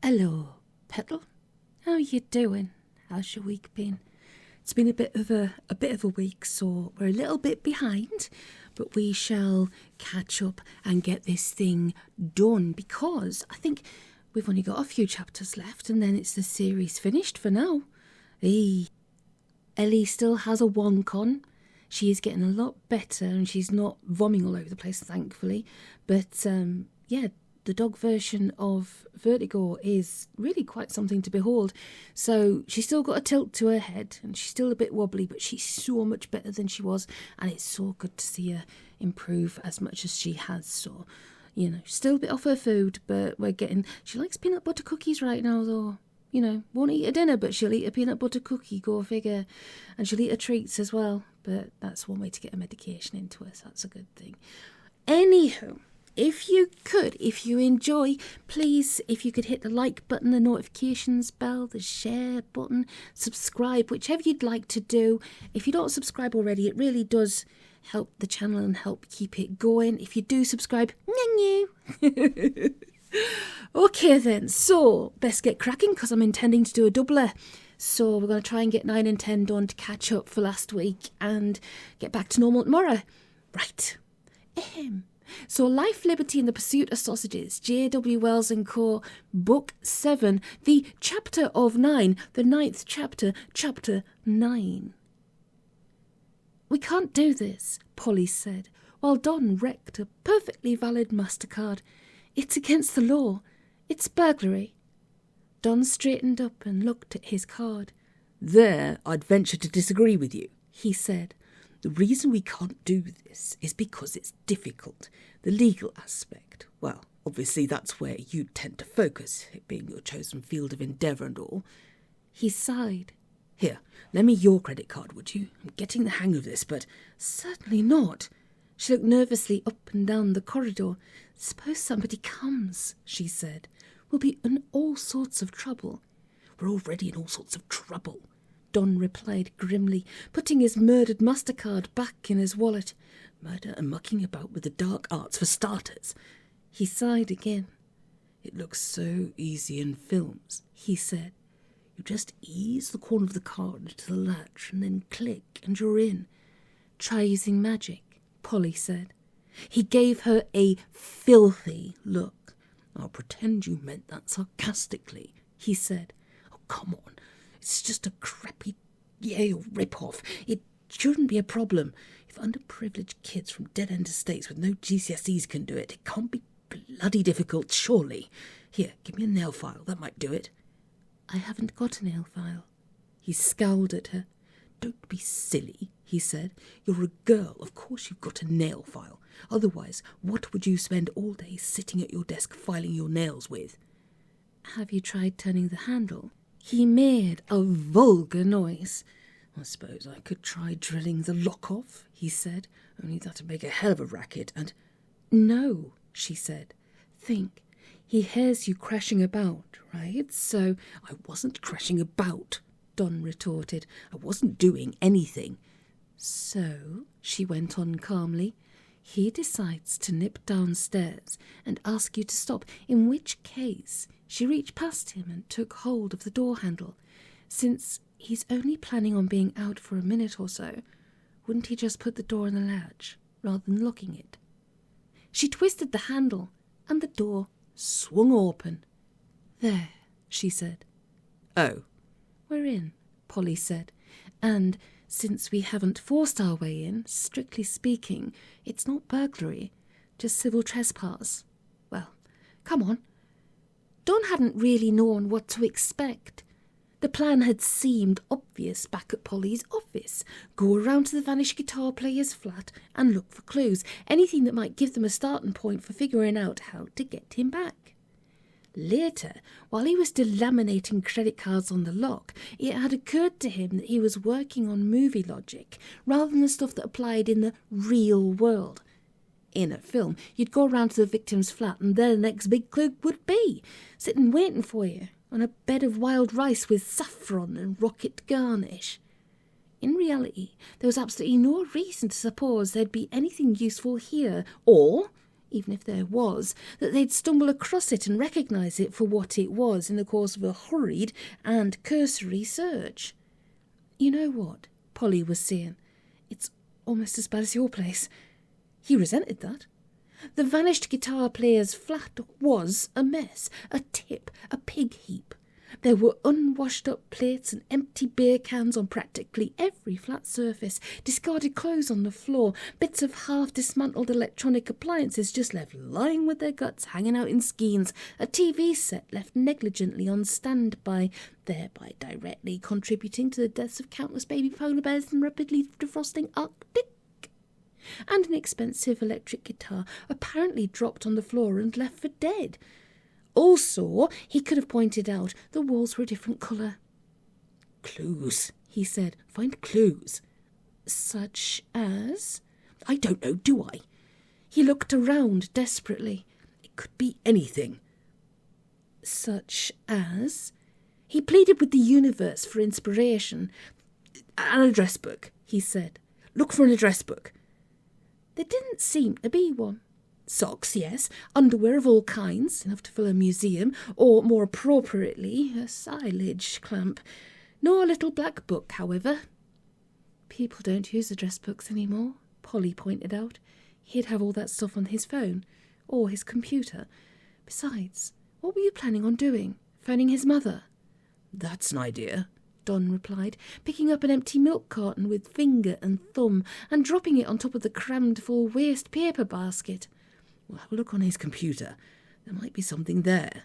Hello, Petal. How you doing? How's your week been? It's been a bit of a week, so we're a little bit behind, but we shall catch up and get this thing done because I think we've only got a few chapters left and then it's the series finished for now. Hey, Ellie still has a wonk on. She is getting a lot better and she's not vomiting all over the place, thankfully. But yeah, the dog version of Vertigo is really quite something to behold. So she's still got a tilt to her head and she's still a bit wobbly, but she's so much better than she was. And it's so good to see her improve as much as she has. So, you know, still a bit off her food, but she likes peanut butter cookies right now, though. You know, won't eat a dinner, but she'll eat a peanut butter cookie, go figure. And she'll eat her treats as well. But that's one way to get a medication into her, so that's a good thing. Anywho, if you enjoy, please, if you could hit the like button, the notifications bell, the share button, subscribe, whichever you'd like to do. If you don't subscribe already, it really does help the channel and help keep it going. If you do subscribe, okay then, so best get cracking because I'm intending to do a doubler. So we're going to try and get 9 and 10 done to catch up for last week and get back to normal tomorrow. Right. So Life, Liberty and the Pursuit of Sausages, J.W. Wells and Co., Book 7, the Chapter of 9, the 9th chapter, Chapter 9. We can't do this, Polly said, while Don wrecked a perfectly valid MasterCard. It's against the law. It's burglary. Don straightened up and looked at his card. There, I'd venture to disagree with you, he said. The reason we can't do this is because it's difficult. The legal aspect, well, obviously that's where you tend to focus, it being your chosen field of endeavour and all. He sighed. Here, lend me your credit card, would you? I'm getting the hang of this, but... Certainly not. She looked nervously up and down the corridor. Suppose somebody comes, she said. We'll be in all sorts of trouble. We're already in all sorts of trouble, Don replied grimly, putting his murdered MasterCard back in his wallet. Murder and mucking about with the dark arts for starters. He sighed again. It looks so easy in films, he said. You just ease the corner of the card into the latch and then click and you're in. Try using magic, Polly said. He gave her a filthy look. I'll pretend you meant that sarcastically, he said. Oh, come on. It's just a crappy Yale rip-off. It shouldn't be a problem. If underprivileged kids from dead-end estates with no GCSEs can do it, it can't be bloody difficult, surely. Here, give me a nail file. That might do it. I haven't got a nail file. He scowled at her. Don't be silly, he said. You're a girl. Of course you've got a nail file. Otherwise, what would you spend all day sitting at your desk filing your nails with? Have you tried turning the handle? He made a vulgar noise. I suppose I could try drilling the lock off, he said. Only that'd make a hell of a racket, and... No, she said. Think. He hears you crashing about, right? So... I wasn't crashing about, Don retorted. I wasn't doing anything. So, she went on calmly, he decides to nip downstairs and ask you to stop, in which case she reached past him and took hold of the door handle. Since he's only planning on being out for a minute or so, wouldn't he just put the door on the latch rather than locking it? She twisted the handle and the door swung open. There, she said. Oh. We're in, Polly said, and since we haven't forced our way in, strictly speaking, it's not burglary, just civil trespass. Well, come on. Don hadn't really known what to expect. The plan had seemed obvious back at Polly's office. Go around to the vanished guitar player's flat and look for clues, anything that might give them a starting point for figuring out how to get him back. Later, while he was delaminating credit cards on the lock, it had occurred to him that he was working on movie logic rather than the stuff that applied in the real world. In a film, you'd go around to the victim's flat and there the next big clue would be, sitting waiting for you on a bed of wild rice with saffron and rocket garnish. In reality, there was absolutely no reason to suppose there'd be anything useful here, or even if there was, that they'd stumble across it and recognise it for what it was in the course of a hurried and cursory search. "You know what?" Polly was saying. "It's almost as bad as your place." He resented that. The vanished guitar player's flat was a mess, a tip, a pig heap. There were unwashed up plates and empty beer cans on practically every flat surface, discarded clothes on the floor, bits of half-dismantled electronic appliances just left lying with their guts hanging out in skeins, a TV set left negligently on standby, thereby directly contributing to the deaths of countless baby polar bears in rapidly defrosting Arctic, and an expensive electric guitar apparently dropped on the floor and left for dead. Also, he could have pointed out the walls were a different colour. "Clues," he said. "Find clues." "Such as?" "I don't know, do I?" He looked around desperately. "It could be anything." "Such as?" He pleaded with the universe for inspiration. "An address book," he said. "Look for an address book." There didn't seem to be one. Socks, yes, underwear of all kinds, enough to fill a museum, or more appropriately, a silage clamp. No little black book, however. "People don't use address books anymore," Polly pointed out. He'd have all that stuff on his phone, or his computer. Besides, what were you planning on doing? Phoning his mother? "That's an idea," Don replied, picking up an empty milk carton with finger and thumb and dropping it on top of the crammed full waste paper basket. "We'll have a look on his computer. There might be something there."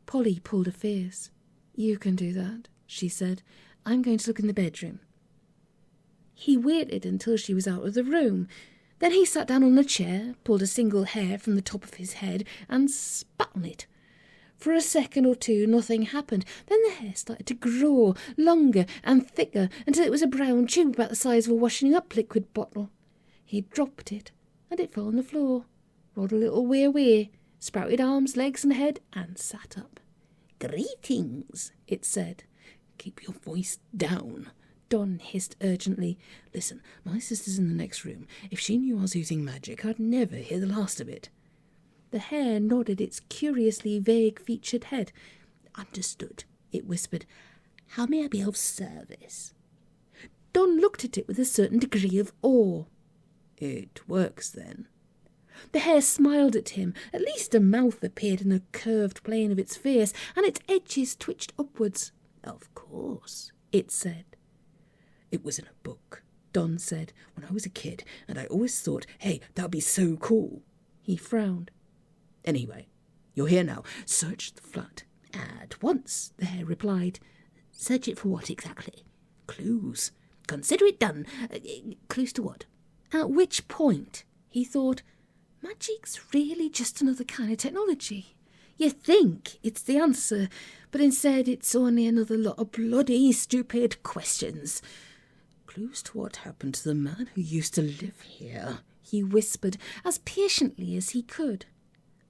Polly pulled a face. "You can do that," she said. "I'm going to look in the bedroom." He waited until she was out of the room. Then he sat down on a chair, pulled a single hair from the top of his head and spat on it. For a second or two nothing happened. Then the hair started to grow longer and thicker until it was a brown tube about the size of a washing-up liquid bottle. He dropped it, and it fell on the floor, rolled a little way away, sprouted arms, legs and head, and sat up. "Greetings," it said. "Keep your voice down," Don hissed urgently. "Listen, my sister's in the next room. If she knew I was using magic, I'd never hear the last of it." The hair nodded its curiously vague-featured head. "Understood," it whispered. "How may I be of service?" Don looked at it with a certain degree of awe. "It works, then?" The hair smiled at him. At least a mouth appeared in the curved plane of its face, and its edges twitched upwards. "Of course," it said. "It was in a book," Don said, "when I was a kid, and I always thought, hey, that'd be so cool." He frowned. "Anyway, you're here now. Search the flat." "At once," the hair replied. "Search it for what exactly?" "Clues." "Consider it done. Clues to what?" At which point he thought, magic's really just another kind of technology. You think it's the answer, but instead it's only another lot of bloody stupid questions. "Clues to what happened to the man who used to live here," he whispered as patiently as he could.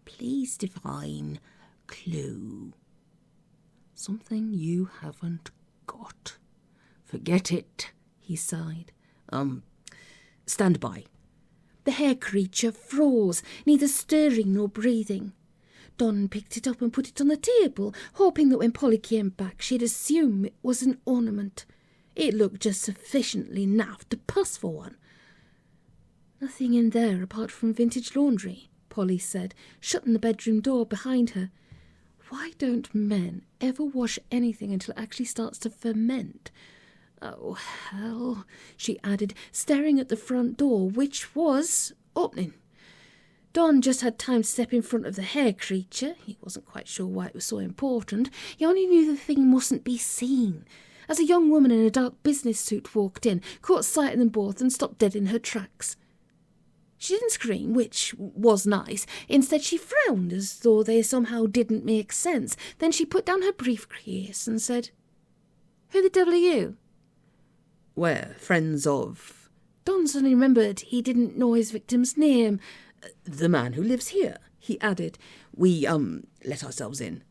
"Please define clue." "Something you haven't got." "Forget it," he sighed. Stand by." The hair creature froze, neither stirring nor breathing. Don picked it up and put it on the table, hoping that when Polly came back she'd assume it was an ornament. It looked just sufficiently naff to pass for one. "Nothing in there apart from vintage laundry," Polly said, shutting the bedroom door behind her. "Why don't men ever wash anything until it actually starts to ferment? Oh, hell," she added, staring at the front door, which was opening. Don just had time to step in front of the hair creature. He wasn't quite sure why it was so important. He only knew the thing mustn't be seen. As a young woman in a dark business suit walked in, caught sight of them both and stopped dead in her tracks. She didn't scream, which was nice. Instead, she frowned as though they somehow didn't make sense. Then she put down her briefcase and said, "Who the devil are you?" "We're friends of..." Don suddenly remembered he didn't know his victim's name. "The man who lives here," he added. "We, let ourselves in."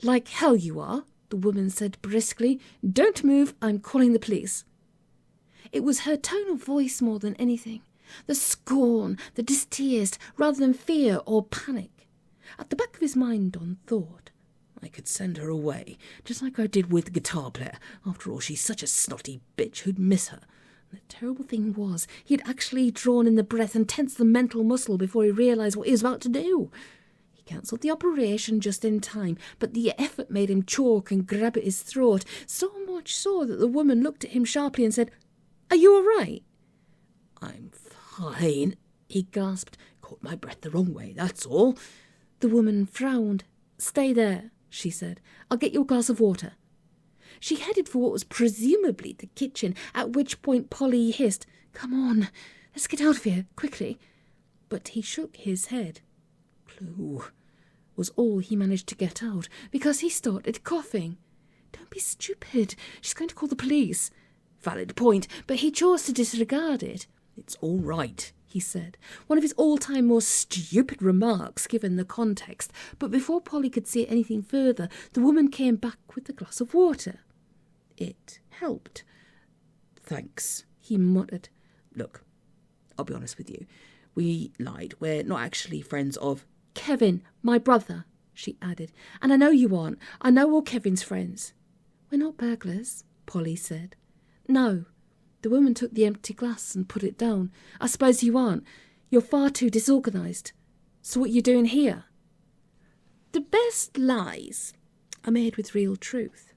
"Like hell you are," the woman said briskly. "Don't move, I'm calling the police." It was her tone of voice more than anything. The scorn, the distaste, rather than fear or panic. At the back of his mind, Don thought, I could send her away, just like I did with the guitar player. After all, she's such a snotty bitch, who'd miss her? The terrible thing was, he had actually drawn in the breath and tensed the mental muscle before he realised what he was about to do. He cancelled the operation just in time, but the effort made him choke and grab at his throat, so much so that the woman looked at him sharply and said, "Are you all right?" I'm fine, he gasped. Caught my breath the wrong way, that's all. The woman frowned. "Stay there," she said. "I'll get you a glass of water." She headed for what was presumably the kitchen, at which point Polly hissed, "Come on, let's get out of here, quickly." But he shook his head. "Clue," was all he managed to get out, because he started coughing. "Don't be stupid, she's going to call the police." Valid point, but he chose to disregard it. "It's all right," he said, one of his all-time most stupid remarks given the context, but before Polly could say anything further, the woman came back with a glass of water. It helped. "Thanks," he muttered. "Look, I'll be honest with you. We lied. We're not actually friends of—" "Kevin, my brother," she added. "And I know you aren't. I know all Kevin's friends." "We're not burglars," Polly said. "No." The woman took the empty glass and put it down. "I suppose you aren't. You're far too disorganised. So what are you doing here?" The best lies are made with real truth.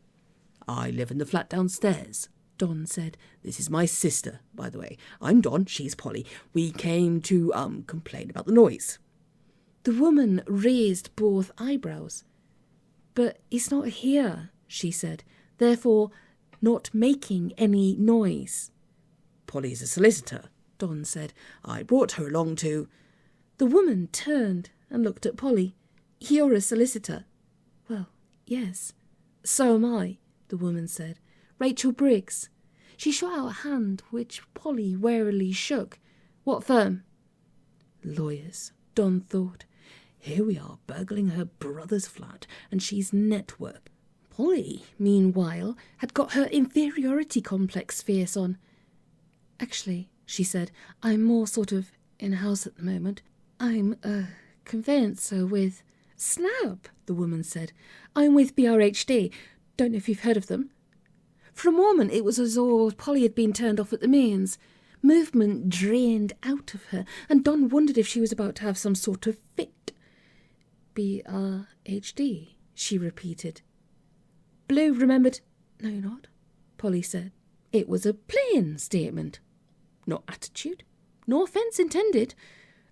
"I live in the flat downstairs," Don said. "This is my sister, by the way. I'm Don, she's Polly. We came to, complain about the noise." The woman raised both eyebrows. "But he's not here," she said. "Therefore, not making any noise." "Polly's a solicitor," Don said. "I brought her along to—" The woman turned and looked at Polly. "You're a solicitor?" "Well, yes." "So am I," the woman said. "Rachel Briggs." She shot out a hand, which Polly warily shook. "What firm?" "Lawyers," Don thought. Here we are, burgling her brother's flat, and she's network. Polly, meanwhile, had got her inferiority complex face on. "Actually," she said, "I'm more sort of in-house at the moment. I'm a conveyancer with—" "Snap," the woman said. "I'm with BRHD. Don't know if you've heard of them." For a moment it was as though Polly had been turned off at the mains. Movement drained out of her, and Don wondered if she was about to have some sort of fit. "BRHD," she repeated. "Blue remembered—" "No, you're not," Polly said. It was a plain statement. No attitude, no offence intended.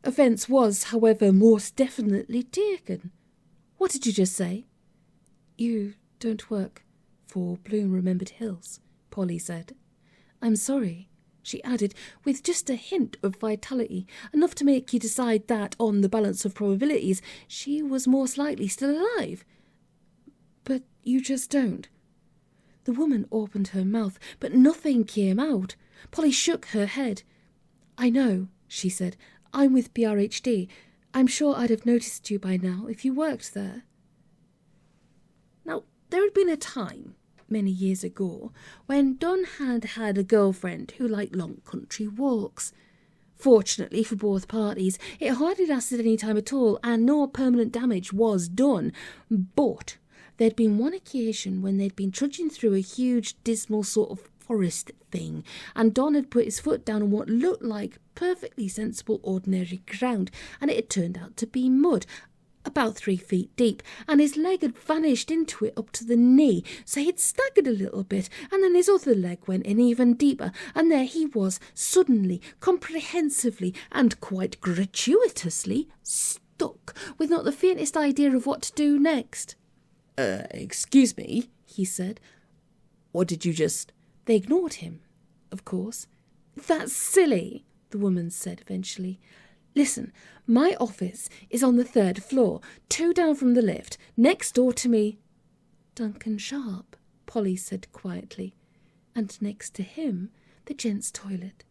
Offence was, however, most definitely taken. "What did you just say?" "You don't work for Bloom Remembered Hills," Polly said. "I'm sorry," she added, with just a hint of vitality, enough to make you decide that, on the balance of probabilities, she was most likely still alive. "But you just don't." The woman opened her mouth, but nothing came out. Polly shook her head. "I know," she said. "I'm with BRHD. I'm sure I'd have noticed you by now if you worked there." Now, there had been a time, many years ago, when Don had a girlfriend who liked long country walks. Fortunately for both parties, it hardly lasted any time at all, and no permanent damage was done. But there'd been one occasion when they'd been trudging through a huge, dismal sort of forest thing, and Don had put his foot down on what looked like perfectly sensible ordinary ground, and it had turned out to be mud, about 3 feet deep, and his leg had vanished into it up to the knee, so he'd staggered a little bit, and then his other leg went in even deeper, and there he was, suddenly, comprehensively, and quite gratuitously stuck, with not the faintest idea of what to do next. Excuse me," he said. "What did you just—" They ignored him, of course. "That's silly," the woman said eventually. "Listen, my office is on the 3rd floor, 2 down from the lift, next door to me—" "Duncan Sharp," Polly said quietly. "And next to him, the gents' toilet.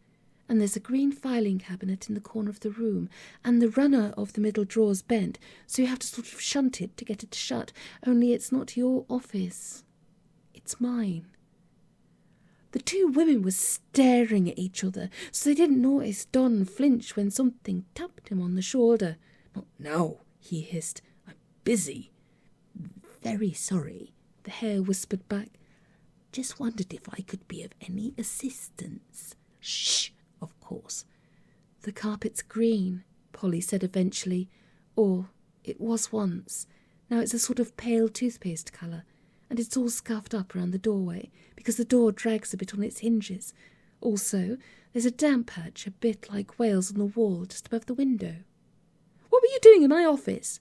And there's a green filing cabinet in the corner of the room, and the runner of the middle drawer's bent, so you have to sort of shunt it to get it to shut, only it's not your office. It's mine." The two women were staring at each other, so they didn't notice Don flinch when something tapped him on the shoulder. "Not now," he hissed. "I'm busy." "Very sorry," the hare whispered back. "Just wondered if I could be of any assistance." "Shh, of course." "The carpet's green," Polly said eventually. "Or it was once. Now it's a sort of pale toothpaste colour, and it's all scuffed up around the doorway because the door drags a bit on its hinges. Also, there's a damp patch a bit like Wales on the wall just above the window." "What were you doing in my office?"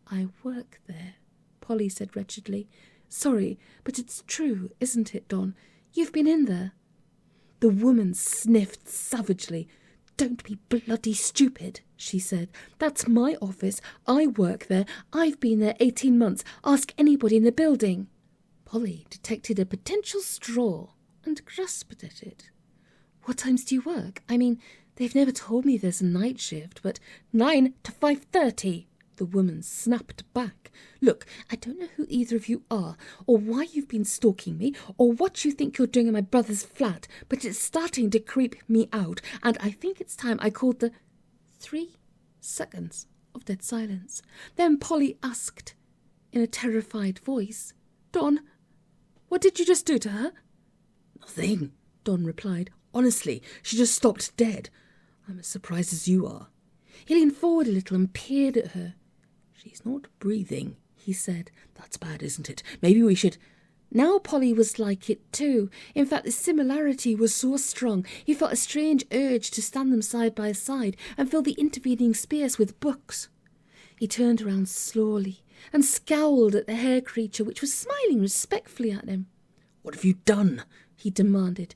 "I work there," Polly said wretchedly. "Sorry, but it's true, isn't it, Don? You've been in there." The woman sniffed savagely. "Don't be bloody stupid," she said. "That's my office. I work there. I've been there 18 months. Ask anybody in the building." Polly detected a potential straw and grasped at it. "What times do you work? I mean, they've never told me there's a night shift, but 9 to 5:30. The woman snapped back. "Look, I don't know who either of you are, or why you've been stalking me, or what you think you're doing in my brother's flat, but it's starting to creep me out, and I think it's time I called the—" 3 seconds of dead silence. Then Polly asked, in a terrified voice, "Don, what did you just do to her?" "Nothing," Don replied. "Honestly, she just stopped dead. I'm as surprised as you are." He leaned forward a little and peered at her. "She's not breathing," he said. "That's bad, isn't it? Maybe we should—" Now Polly was like it too. In fact, the similarity was so strong, he felt a strange urge to stand them side by side and fill the intervening space with books. He turned around slowly and scowled at the hare creature, which was smiling respectfully at him. "What have you done?" he demanded.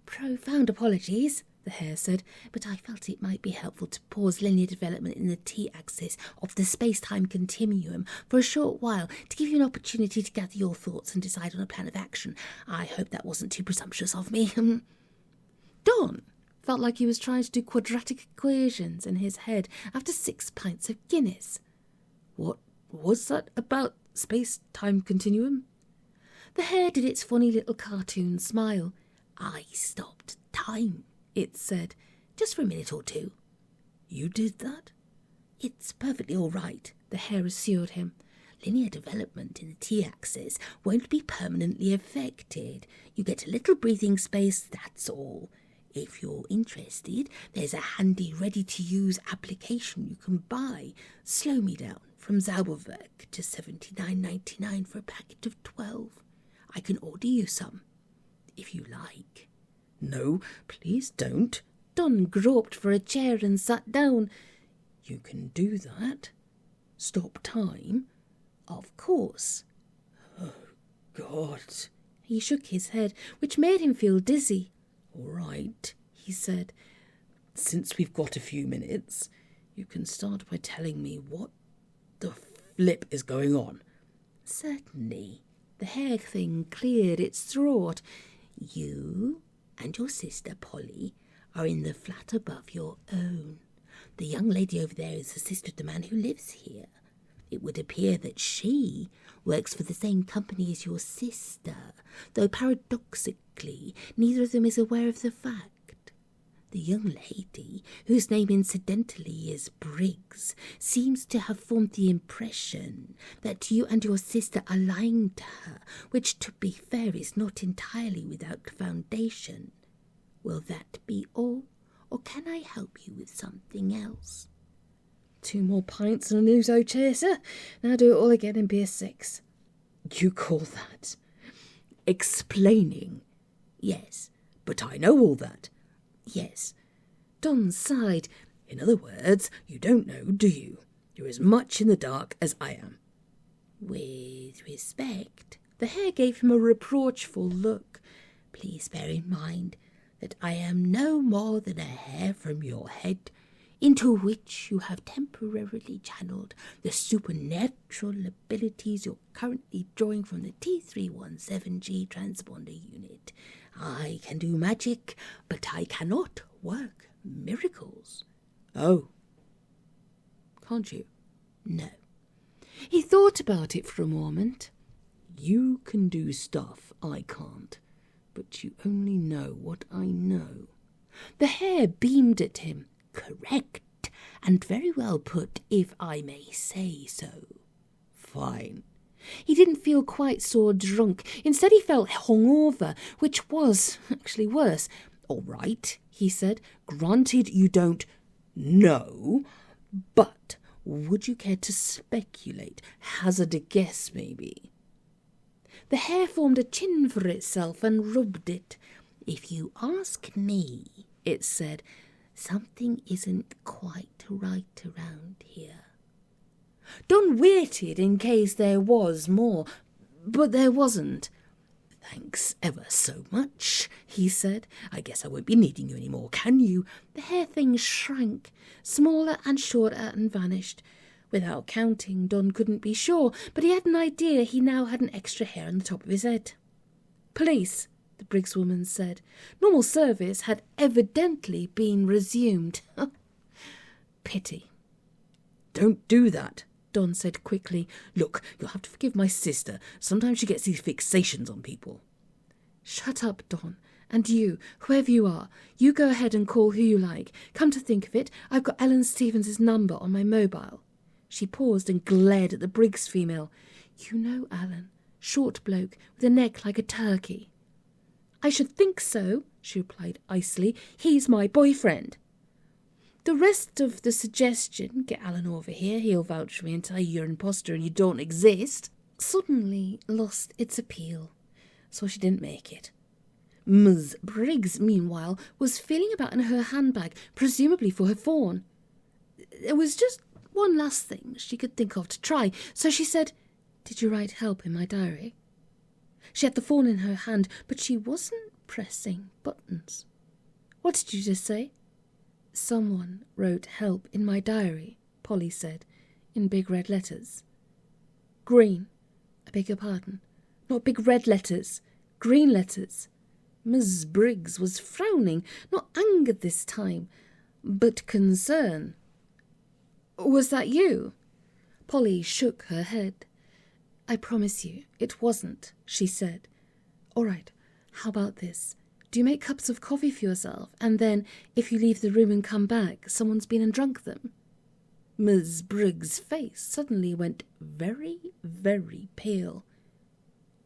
"Profound apologies," the hare said, "but I felt it might be helpful to pause linear development in the t-axis of the space-time continuum for a short while to give you an opportunity to gather your thoughts and decide on a plan of action. I hope that wasn't too presumptuous of me." Don felt like he was trying to do quadratic equations in his head after 6 pints of Guinness. "What was that about space-time continuum?" The hare did its funny little cartoon smile. "I stopped time," it said, "just for a minute or two." "You did that?" "It's perfectly all right," the hare assured him. "Linear development in the t-axis won't be permanently affected. You get a little breathing space, that's all. If you're interested, there's a handy ready-to-use application you can buy. Slow me down from Zauberwerk to $79.99 for a packet of 12. I can order you some, if you like." "No, please don't." Don groped for a chair and sat down. "You can do that? Stop time?" "Of course." "Oh, God." He shook his head, which made him feel dizzy. "All right," he said. "Since we've got a few minutes, you can start by telling me what the flip is going on." "Certainly." The hare thing cleared its throat. "You and your sister Polly are in the flat above your own. The young lady over there is the sister of the man who lives here. It would appear that she works for the same company as your sister, though paradoxically neither of them is aware of the fact. The young lady, whose name incidentally is Briggs, seems to have formed the impression that you and your sister are lying to her, which, to be fair, is not entirely without foundation. Will that be all, or can I help you with something else?" 2 more pints and a Nuso chaser. Now do it all again in beer 6. "You call that explaining?" "Yes." "But I know all that." "Yes." Don sighed. "In other words, you don't know, do you? You're as much in the dark as I am." "With respect," the hare gave him a reproachful look, "please bear in mind that I am no more than a hair from your head, into which you have temporarily channeled the supernatural abilities you're currently drawing from the T317G transponder unit. I can do magic, but I cannot work miracles." "Oh. "Can't you?" "No." He thought about it for a moment. "You can do stuff I can't, but you only know what I know." The hare beamed at him. "Correct, and very well put, if I may say so." "Fine." He didn't feel quite so drunk. Instead, he felt hungover, which was actually worse. "All right," he said. "Granted you don't know, but would you care to speculate? Hazard a guess, maybe?" The hare formed a chin for itself and rubbed it. "If you ask me," it said, "something isn't quite right around here." Don waited in case there was more, but there wasn't. "Thanks ever so much," he said. "I guess I won't be needing you any more, can you?" The hair thing shrank, smaller and shorter, and vanished. Without counting, Don couldn't be sure, but he had an idea he now had an extra hair on the top of his head. "Police," the Briggs woman said. Normal service had evidently been resumed. Pity. "Don't do that," Don said quickly. "Look, you'll have to forgive my sister. Sometimes she gets these fixations on people." "Shut up, Don. And you, whoever you are, you go ahead and call who you like. Come to think of it, I've got Ellen Stevens' number on my mobile." She paused and glared at the Briggs female. "You know Alan, short bloke with a neck like a turkey." "I should think so," she replied icily. "He's my boyfriend." The rest of the suggestion, "Get Alan over here, he'll vouch for me and tell you you're an imposter and you don't exist," suddenly lost its appeal, so she didn't make it. Ms. Briggs, meanwhile, was feeling about in her handbag, presumably for her phone. There was just one last thing she could think of to try, so she said, "Did you write help in my diary?" She had the phone in her hand, but she wasn't pressing buttons. "What did you just say?" "Someone wrote help in my diary," Polly said, in big red letters. "Green. I beg your pardon. Not big red letters. Green letters." Miss Briggs was frowning, not anger this time, but concern. "Was that you?" Polly shook her head. "I promise you, it wasn't," she said. "All right, how about this? Do you make cups of coffee for yourself, and then, if you leave the room and come back, someone's been and drunk them?" Miss Briggs' face suddenly went very, very pale.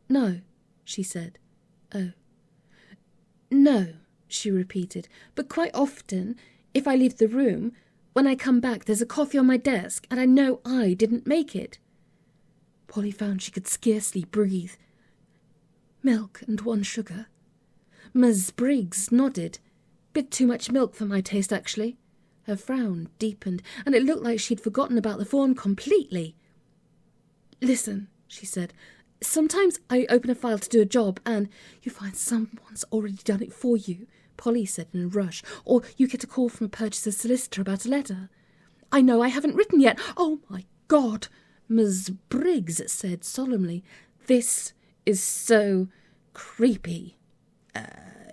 "No," she said. "Oh." "No," she repeated, "but quite often, if I leave the room, when I come back there's a coffee on my desk, and I know I didn't make it." Polly found she could scarcely breathe. "Milk and 1 sugar." Miss Briggs nodded. "Bit too much milk for my taste, actually." Her frown deepened, and it looked like she'd forgotten about the phone completely. "Listen," she said, "sometimes I open a file to do a job, and you find someone's already done it for you," Polly said in a rush, "or you get a call from a purchaser's solicitor about a letter. I know I haven't written yet. Oh, my God," Miss Briggs said solemnly. "This is so creepy."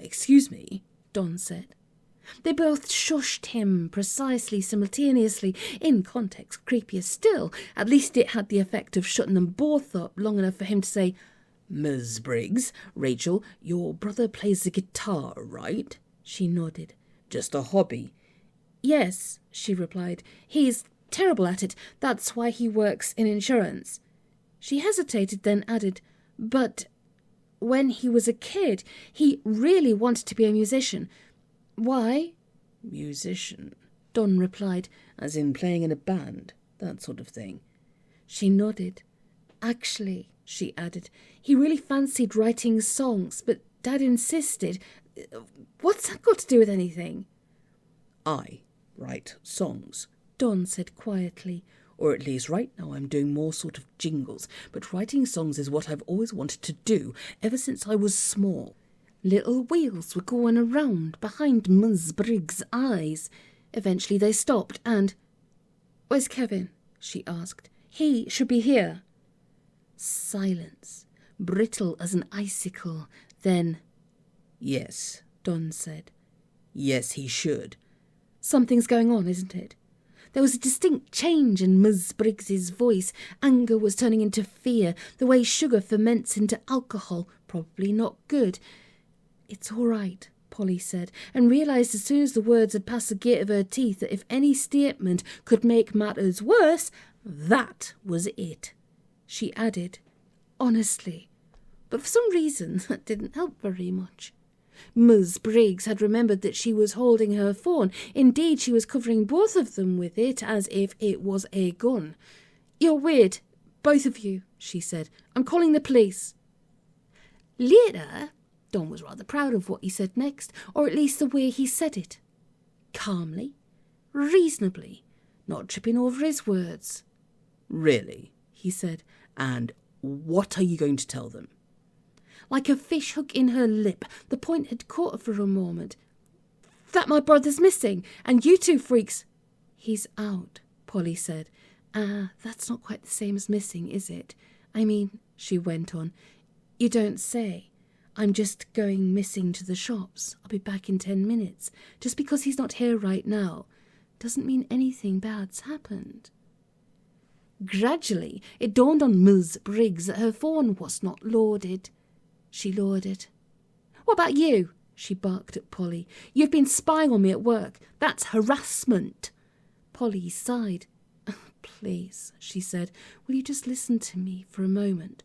Excuse me," Don said. They both shushed him precisely simultaneously. In context, creepier still. At least it had the effect of shutting them both up long enough for him to say, "Miss Briggs, Rachel, your brother plays the guitar, right?" She nodded. "Just a hobby?" "Yes," she replied. "He's terrible at it. That's why he works in insurance." She hesitated, then added, "But when he was a kid, he really wanted to be a musician." "Why?" "Musician," Don replied, "as in playing in a band, that sort of thing." She nodded. "Actually," she added, "he really fancied writing songs, but Dad insisted. What's that got to do with anything?" "I write songs," Don said quietly. "Or at least right now I'm doing more sort of jingles, but writing songs is what I've always wanted to do ever since I was small." Little wheels were going around behind Miss Briggs' eyes. Eventually they stopped and... "Where's Kevin?" she asked. "He should be here." Silence, brittle as an icicle. Then, "Yes," Don said. "Yes, he should." "Something's going on, isn't it?" There was a distinct change in Miss Briggs's voice. Anger was turning into fear, the way sugar ferments into alcohol. Probably not good. It's all right, Polly said, and realised as soon as the words had passed the gate of her teeth that if any statement could make matters worse, that was it. She added, honestly, but for some reason that didn't help very much. Ms. Briggs had remembered that she was holding her phone. Indeed, she was covering both of them with it as if it was a gun. You're weird, both of you, she said. I'm calling the police. Later, Don was rather proud of what he said next, or at least the way he said it. Calmly, reasonably, not tripping over his words. Really? He said. And what are you going to tell them? Like a fish hook in her lip, the point had caught her for a moment. That my brother's missing, and you two freaks... He's out, Polly said. That's not quite the same as missing, is it? I mean, she went on, you don't say. I'm just going missing to the shops. I'll be back in 10 minutes. Just because he's not here right now doesn't mean anything bad's happened. Gradually, it dawned on Ms. Briggs that her phone was not loaded. She lowered it. What about you? She barked at Polly. You've been spying on me at work. That's harassment. Polly sighed. Please, she said, will you just listen to me for a moment?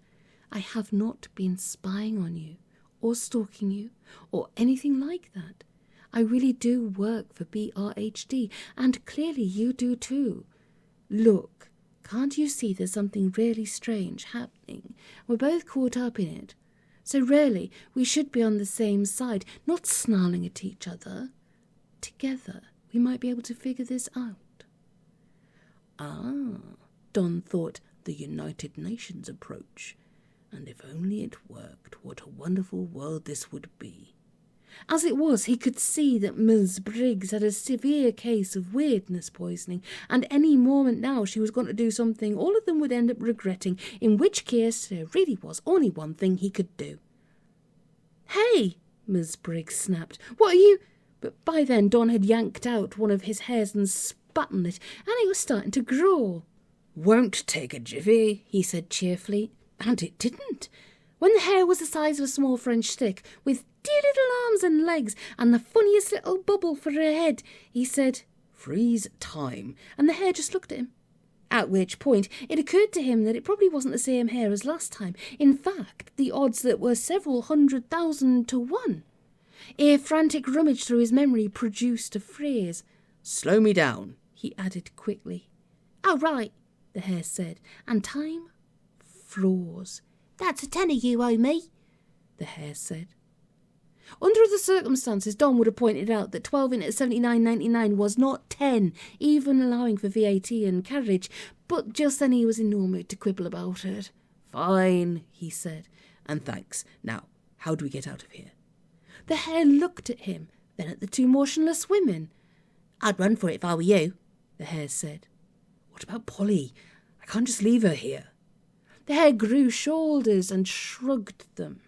I have not been spying on you, or stalking you, or anything like that. I really do work for BRHD, and clearly you do too. Look, can't you see there's something really strange happening? We're both caught up in it. So really, we should be on the same side, not snarling at each other. Together, we might be able to figure this out. Don thought, the United Nations approach. And if only it worked, what a wonderful world this would be. As it was, he could see that Ms. Briggs had a severe case of weirdness poisoning, and any moment now she was going to do something all of them would end up regretting, in which case there really was only one thing he could do. Hey, Ms. Briggs snapped, what are you... But by then Don had yanked out one of his hairs and spat on it, and it was starting to grow. Won't take a jiffy, he said cheerfully, and it didn't. When the hair was the size of a small French stick, with dear little arms and legs, and the funniest little bubble for a head, he said, freeze time, and the hair just looked at him. At which point it occurred to him that it probably wasn't the same hair as last time. In fact, the odds that were several 100,000 to 1. A frantic rummage through his memory produced a phrase. Slow me down, he added quickly. Oh, right, the hair said, and time froze. That's a tenner you owe me, the hair said. Under other circumstances, Don would have pointed out that 12 in at 79.99 was not 10, even allowing for VAT and carriage, but just then he was in no mood to quibble about it. Fine, he said, and thanks. Now, how do we get out of here? The hair looked at him, then at the two motionless women. I'd run for it if I were you, the hair said. What about Polly? I can't just leave her here. The hair grew shoulders and shrugged them.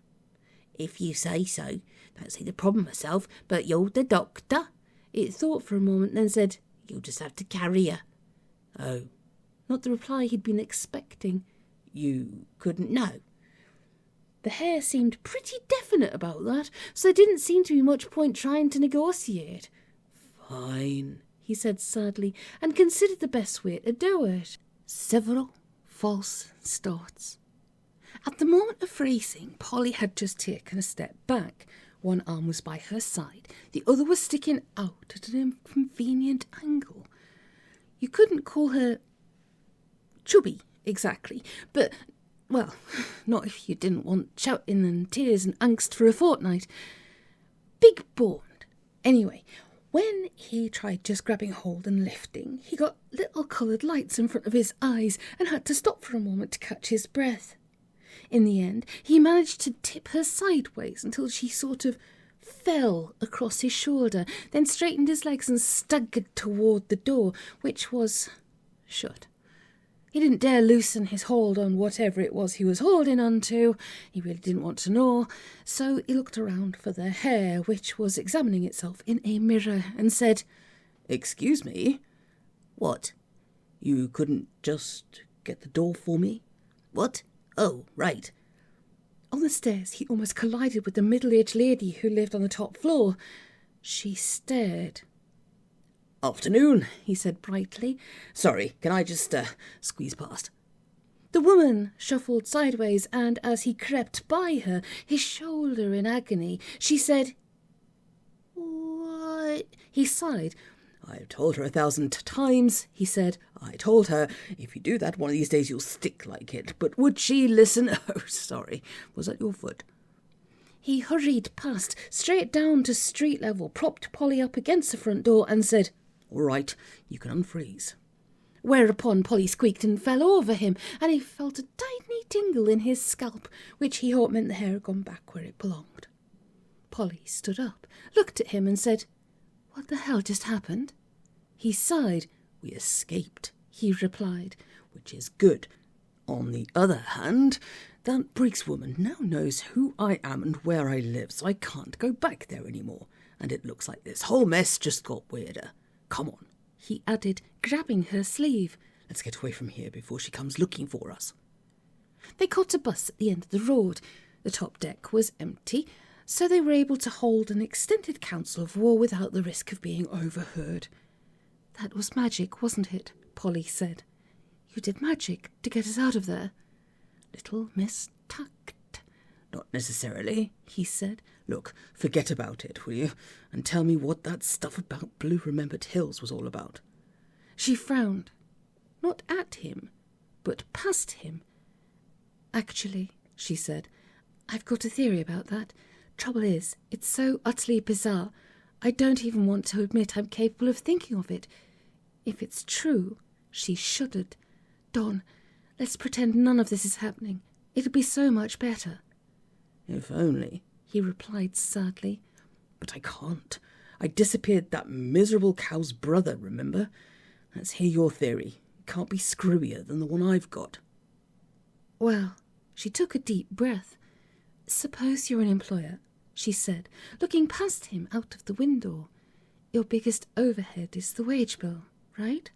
If you say so. Don't see the problem myself, but you're the doctor. It thought for a moment, then said, you'll just have to carry her. Oh. Not the reply he'd been expecting. You couldn't know. The hair seemed pretty definite about that, so there didn't seem to be much point trying to negotiate. Fine, he said sadly, and considered the best way to do it. Several false starts. At the moment of freezing, Polly had just taken a step back. One arm was by her side, the other was sticking out at an inconvenient angle. You couldn't call her chubby, exactly, but, well, not if you didn't want shouting and tears and angst for a fortnight. Big boned. Anyway, when he tried just grabbing hold and lifting, he got little coloured lights in front of his eyes and had to stop for a moment to catch his breath. In the end, he managed to tip her sideways until she sort of fell across his shoulder, then straightened his legs and staggered toward the door, which was shut. He didn't dare loosen his hold on whatever it was he was holding on to. He really didn't want to know, so he looked around for the hair, which was examining itself in a mirror, and said, Excuse me? What? You couldn't just get the door for me? What? Oh, right. On the stairs, he almost collided with the middle-aged lady who lived on the top floor. She stared. "Afternoon," he said brightly. "Sorry, can I just squeeze past?" The woman shuffled sideways, and as he crept by her, his shoulder in agony, she said, "What?" He sighed. "I've told her 1,000 times," he said. "I told her, if you do that, one of these days you'll stick like it. But would she listen?" "Oh, sorry. Was that your foot?" He hurried past, straight down to street level, propped Polly up against the front door and said, "All right, you can unfreeze." Whereupon Polly squeaked and fell over him, and he felt a tiny tingle in his scalp, which he hoped meant the hair had gone back where it belonged. Polly stood up, looked at him and said, "What the hell just happened?" He sighed. "We escaped," he replied. "Which is good. On the other hand, that Briggs woman now knows who I am and where I live, so I can't go back there anymore. And it looks like this whole mess just got weirder. Come on," he added, grabbing her sleeve. "Let's get away from here before she comes looking for us." They caught a bus at the end of the road. The top deck was empty, so they were able to hold an extended council of war without the risk of being overheard. "That was magic, wasn't it?" Polly said. "You did magic to get us out of there." "Little Miss Tucked." "Not necessarily," he said. "Look, forget about it, will you? And tell me what that stuff about Blue Remembered Hills was all about." She frowned. Not at him, but past him. "Actually," she said, "I've got a theory about that. Trouble is, it's so utterly bizarre, I don't even want to admit I'm capable of thinking of it. If it's true," she shuddered. "Don, let's pretend none of this is happening. It'll be so much better." "If only," he replied sadly. "But I can't. I disappeared that miserable cow's brother, remember? Let's hear your theory. It can't be screwier than the one I've got." "Well," she took a deep breath. "Suppose you're an employer," she said, looking past him out of the window. "Your biggest overhead is the wage bill, right?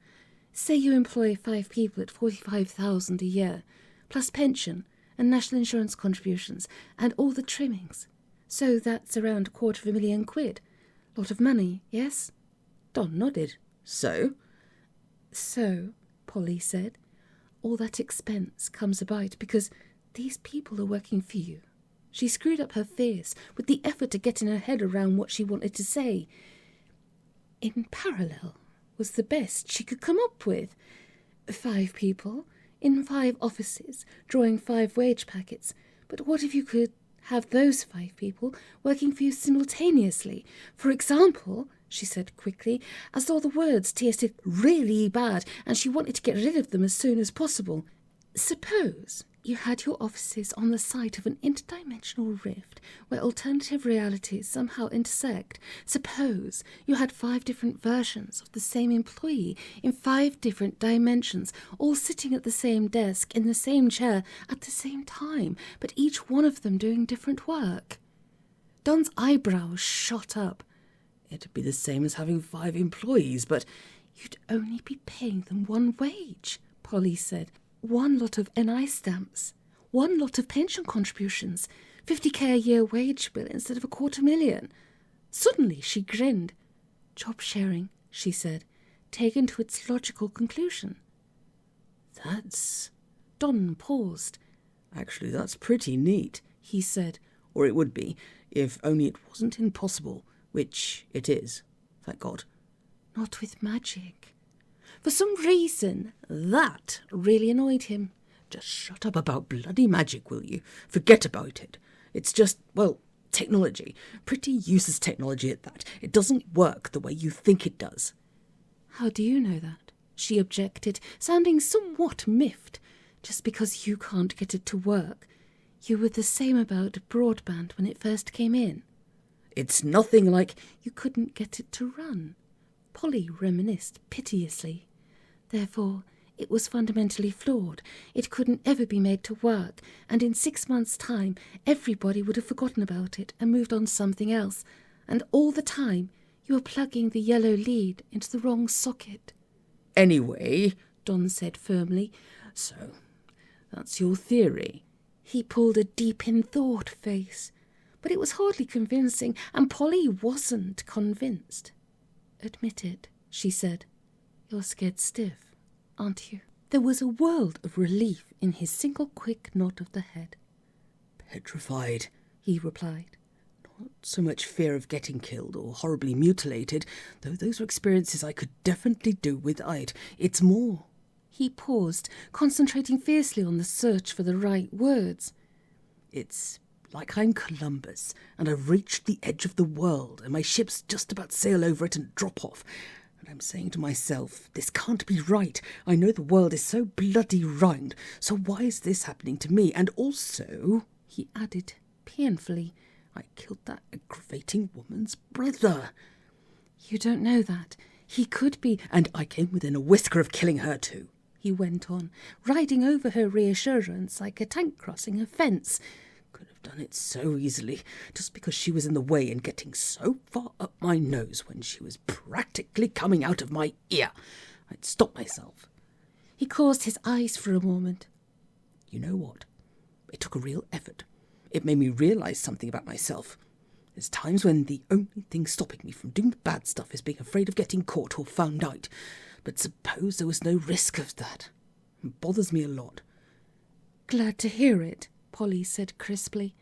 Say you employ 5 people at $45,000 a year, plus pension and national insurance contributions and all the trimmings. So that's around £250,000. Lot of money, yes?" Don nodded. "So?" "So," Polly said, "all that expense comes about because these people are working for you." She screwed up her face with the effort of getting her head around what she wanted to say. "In parallel" was the best she could come up with. 5 people in 5 offices drawing 5 wage packets. But what if you could have those 5 people working for you simultaneously? For example," she said quickly, as though the words tasted really bad and she wanted to get rid of them as soon as possible, "suppose you had your offices on the site of an interdimensional rift where alternative realities somehow intersect. Suppose you had 5 different versions of the same employee in 5 different dimensions, all sitting at the same desk in the same chair at the same time, but each one of them doing different work." Don's eyebrows shot up. "It'd be the same as having 5 employees, but..." "You'd only be paying them 1 wage," Polly said. 1 lot of NI stamps, 1 lot of pension contributions, 50K a year wage bill instead of $250,000. Suddenly she grinned. "Job sharing," she said, taken to its logical conclusion. "That's..." Don paused. "Actually, that's pretty neat," he said. "Or it would be, if only it wasn't impossible, which it is, thank God." "Not with magic." For some reason, that really annoyed him. "Just shut up about bloody magic, will you? Forget about it. It's just, well, technology. Pretty useless technology at that. It doesn't work the way you think it does." "How do you know that?" she objected, sounding somewhat miffed. "Just because you can't get it to work. You were the same about broadband when it first came in." "It's nothing like..." "You couldn't get it to run." Polly reminisced piteously. "Therefore, it was fundamentally flawed. It couldn't ever be made to work, and in 6 months' time, everybody would have forgotten about it and moved on to something else. And all the time, you were plugging the yellow lead into the wrong socket." "Anyway," Don said firmly, "so that's your theory." He pulled a deep-in-thought face, but it was hardly convincing, and Polly wasn't convinced. "Admit it," she said. "You're scared stiff, aren't you?" There was a world of relief in his single quick nod of the head. "Petrified," he replied. "Not so much fear of getting killed or horribly mutilated, though those are experiences I could definitely do without. It's more—" He paused, concentrating fiercely on the search for the right words. "It's like I'm Columbus, and I've reached the edge of the world, and my ship's just about to sail over it and drop off. And I'm saying to myself, this can't be right. I know the world is so bloody round, so why is this happening to me? And also," he added painfully, "I killed that aggravating woman's brother." "You don't know that. He could be—" "And I came within a whisker of killing her too," he went on, riding over her reassurance like a tank crossing a fence. "Could have done it so easily, just because she was in the way and getting so far up my nose when she was practically coming out of my ear. I'd stop myself." He closed his eyes for a moment. "You know what? It took a real effort. It made me realise something about myself. There's times when the only thing stopping me from doing bad stuff is being afraid of getting caught or found out. But suppose there was no risk of that. It bothers me a lot." "Glad to hear it," Polly said crisply.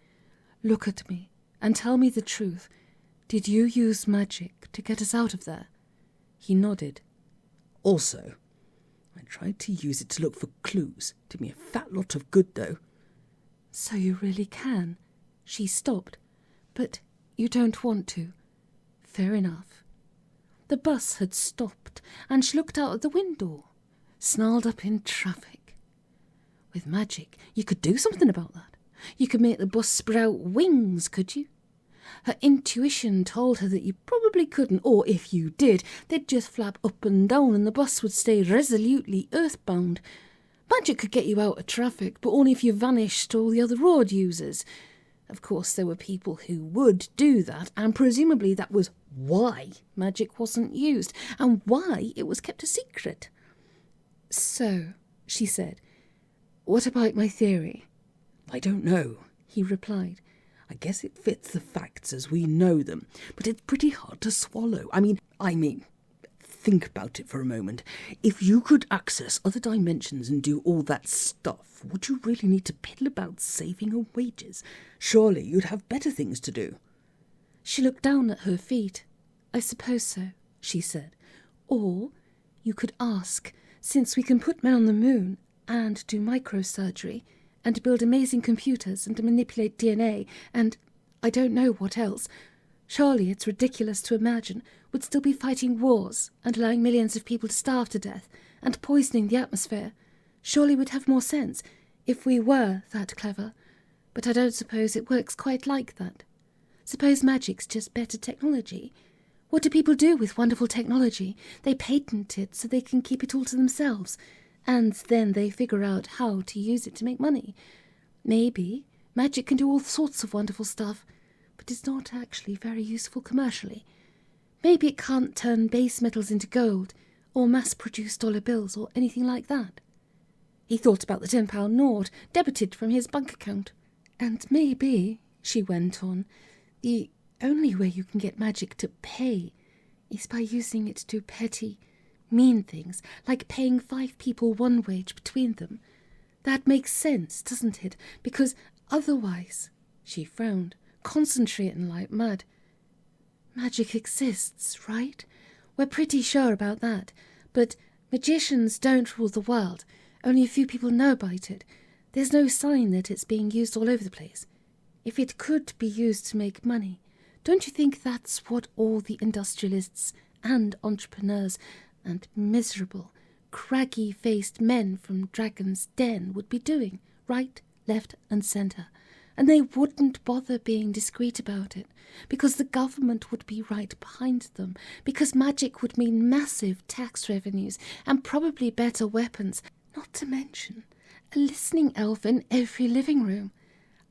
"Look at me and tell me the truth. Did you use magic to get us out of there?" He nodded. "Also, I tried to use it to look for clues. Did me a fat lot of good, though." "So you really can?" She stopped. "But you don't want to." "Fair enough." The bus had stopped, and she looked out of the window, snarled up in traffic. With magic, you could do something about that. You could make the bus sprout wings, could you? Her intuition told her that you probably couldn't, or if you did, they'd just flap up and down and the bus would stay resolutely earthbound. Magic could get you out of traffic, but only if you vanished all the other road users. Of course, there were people who would do that, and presumably that was why magic wasn't used, and why it was kept a secret. "So," she said, "what about my theory?" "I don't know," he replied. "I guess it fits the facts as we know them, but it's pretty hard to swallow. I mean, think about it for a moment. If you could access other dimensions and do all that stuff, would you really need to piddle about saving her wages? Surely you'd have better things to do." She looked down at her feet. "I suppose so," she said. "Or you could ask, since we can put men on the moon and do microsurgery and build amazing computers and manipulate DNA and I don't know what else. Surely it's ridiculous to imagine we'd still be fighting wars and allowing millions of people to starve to death and poisoning the atmosphere. Surely we'd have more sense if we were that clever. But I don't suppose it works quite like that. Suppose magic's just better technology. What do people do with wonderful technology? They patent it so they can keep it all to themselves, and then they figure out how to use it to make money. Maybe magic can do all sorts of wonderful stuff, but it's not actually very useful commercially. Maybe it can't turn base metals into gold, or mass-produce dollar bills, or anything like that." He thought about the £10 note debited from his bank account. "And maybe," she went on, "the only way you can get magic to pay is by using it to do petty, mean things, like paying 5 people one wage between them. That makes sense, doesn't it? Because otherwise," she frowned, concentrating like mad, "magic exists, right? We're pretty sure about that. But magicians don't rule the world. Only a few people know about it. There's no sign that it's being used all over the place. If it could be used to make money, don't you think that's what all the industrialists and entrepreneurs and miserable, craggy-faced men from Dragon's Den would be doing, right, left and centre? And they wouldn't bother being discreet about it, because the government would be right behind them, because magic would mean massive tax revenues and probably better weapons, not to mention a listening elf in every living room.